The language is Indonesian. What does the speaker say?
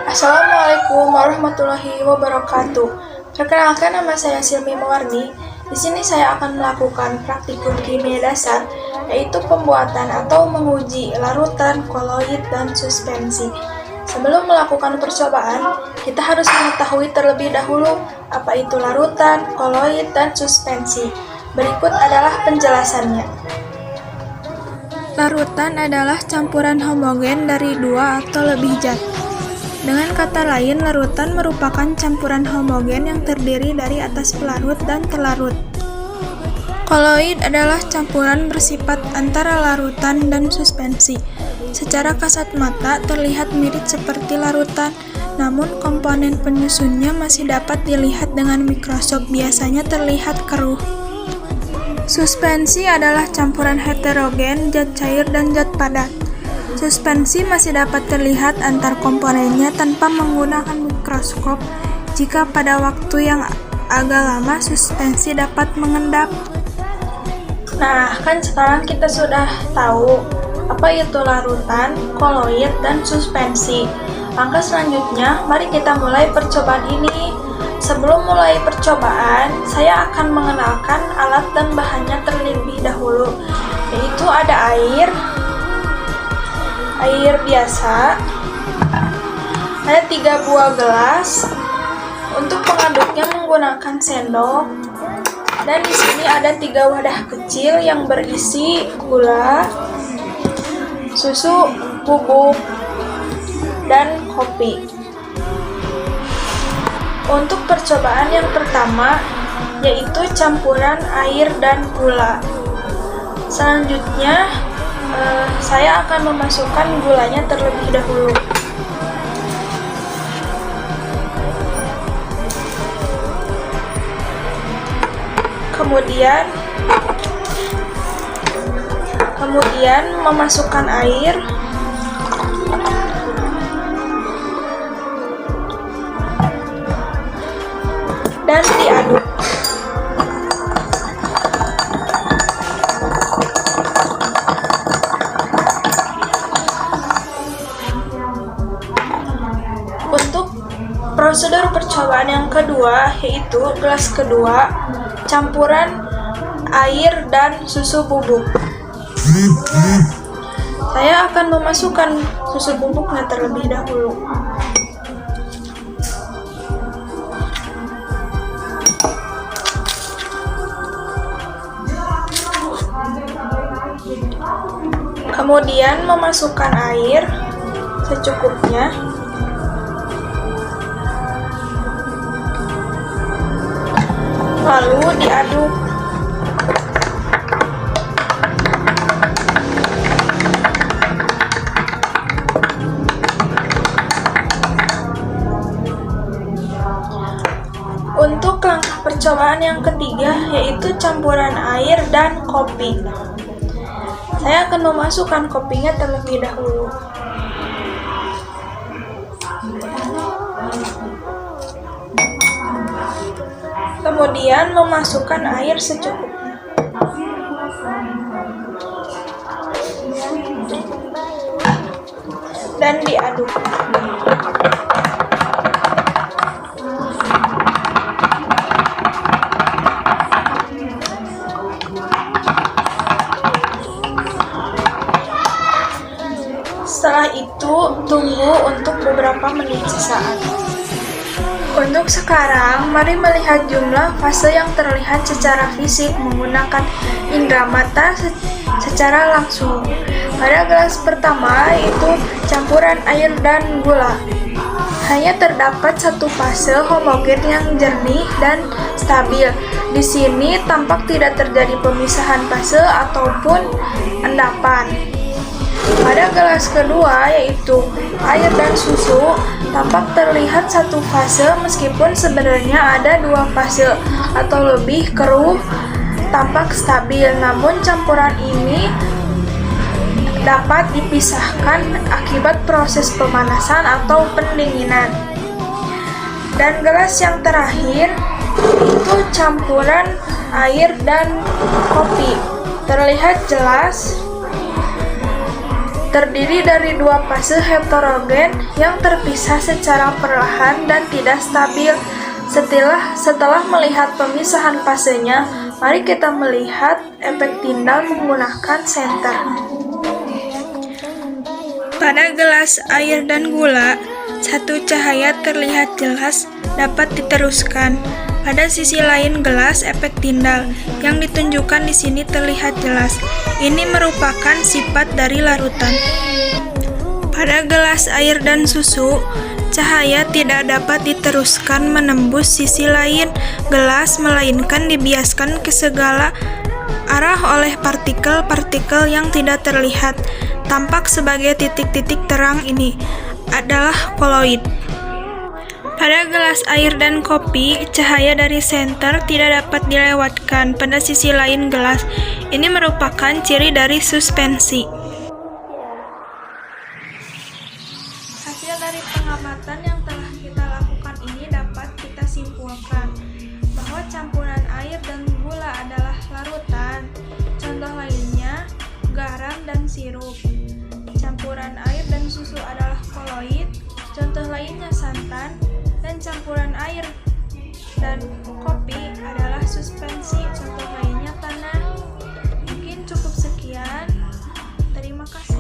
Assalamualaikum warahmatullahi wabarakatuh. Perkenalkan, nama saya Silmi Mawarni. Di sini saya akan melakukan praktikum kimia dasar, yaitu pembuatan atau menguji larutan, koloid, dan suspensi. Sebelum melakukan percobaan, kita harus mengetahui terlebih dahulu apa itu larutan, koloid, dan suspensi. Berikut adalah penjelasannya. Larutan adalah campuran homogen dari dua atau lebih zat. Dengan kata lain, larutan merupakan campuran homogen yang terdiri dari atas pelarut dan telarut. Koloid adalah campuran bersifat antara larutan dan suspensi. Secara kasat mata terlihat mirip seperti larutan, namun komponen penyusunnya masih dapat dilihat dengan mikroskop, biasanya terlihat keruh. Suspensi adalah campuran heterogen zat cair dan zat padat. Suspensi masih dapat terlihat antar komponennya tanpa menggunakan mikroskop. Jika pada waktu yang agak lama, suspensi dapat mengendap. Nah, kan sekarang kita sudah tahu apa itu larutan, koloid, dan suspensi. Langkah selanjutnya, mari kita mulai percobaan ini. Sebelum mulai percobaan, saya akan mengenalkan alat dan bahannya terlebih dahulu, yaitu ada air biasa, ada 3 buah gelas. Untuk pengaduknya menggunakan sendok, dan di sini ada 3 wadah kecil yang berisi gula, susu bubuk, dan kopi. Untuk percobaan yang pertama, yaitu campuran air dan gula. Selanjutnya, saya akan memasukkan gulanya terlebih dahulu. Kemudian memasukkan air. Dan diaduk. Untuk prosedur percobaan yang kedua, yaitu gelas kedua, campuran air dan susu bubuk. Saya akan memasukkan susu bubuknya terlebih dahulu. Kemudian memasukkan air secukupnya. Lalu diaduk. Untuk langkah percobaan yang ketiga, yaitu campuran air dan kopi. Saya akan memasukkan kopinya terlebih dahulu. Kemudian memasukkan air secukupnya. Dan diaduk. Setelah itu, tunggu untuk beberapa menit sesaat. Untuk sekarang, mari melihat jumlah fase yang terlihat secara fisik menggunakan indera mata secara langsung. Pada gelas pertama, yaitu campuran air dan gula, hanya terdapat satu fase homogen yang jernih dan stabil. Di sini tampak tidak terjadi pemisahan fase ataupun endapan. Pada gelas kedua, yaitu air dan susu, tampak terlihat satu fase meskipun sebenarnya ada 2 fase atau lebih. Keruh tampak stabil, namun campuran ini dapat dipisahkan akibat proses pemanasan atau pendinginan. Dan gelas yang terakhir itu campuran air dan kopi. Terlihat jelas terdiri dari dua fase heterogen yang terpisah secara perlahan dan tidak stabil. Setelah melihat pemisahan fasenya, mari kita melihat efek Tyndall menggunakan senter. Pada gelas air dan gula, satu cahaya terlihat jelas dapat diteruskan. Pada sisi lain gelas, efek Tyndall yang ditunjukkan di sini terlihat jelas. Ini merupakan sifat dari larutan. Pada gelas air dan susu, cahaya tidak dapat diteruskan menembus sisi lain gelas, melainkan dibiaskan ke segala arah oleh partikel-partikel yang tidak terlihat. Tampak sebagai titik-titik terang ini adalah koloid. Pada gelas air dan kopi, cahaya dari senter tidak dapat dilewatkan pada sisi lain gelas. Ini merupakan ciri dari suspensi. Hasil dari pengamatan yang telah kita lakukan ini dapat kita simpulkan bahwa campuran air dan gula adalah larutan. Contoh lainnya, garam dan sirup. Campuran air dan susu adalah koloid. Contoh lainnya santan. Dan campuran air dan kopi adalah suspensi. Contoh lainnya tanah. Mungkin cukup sekian. Terima kasih.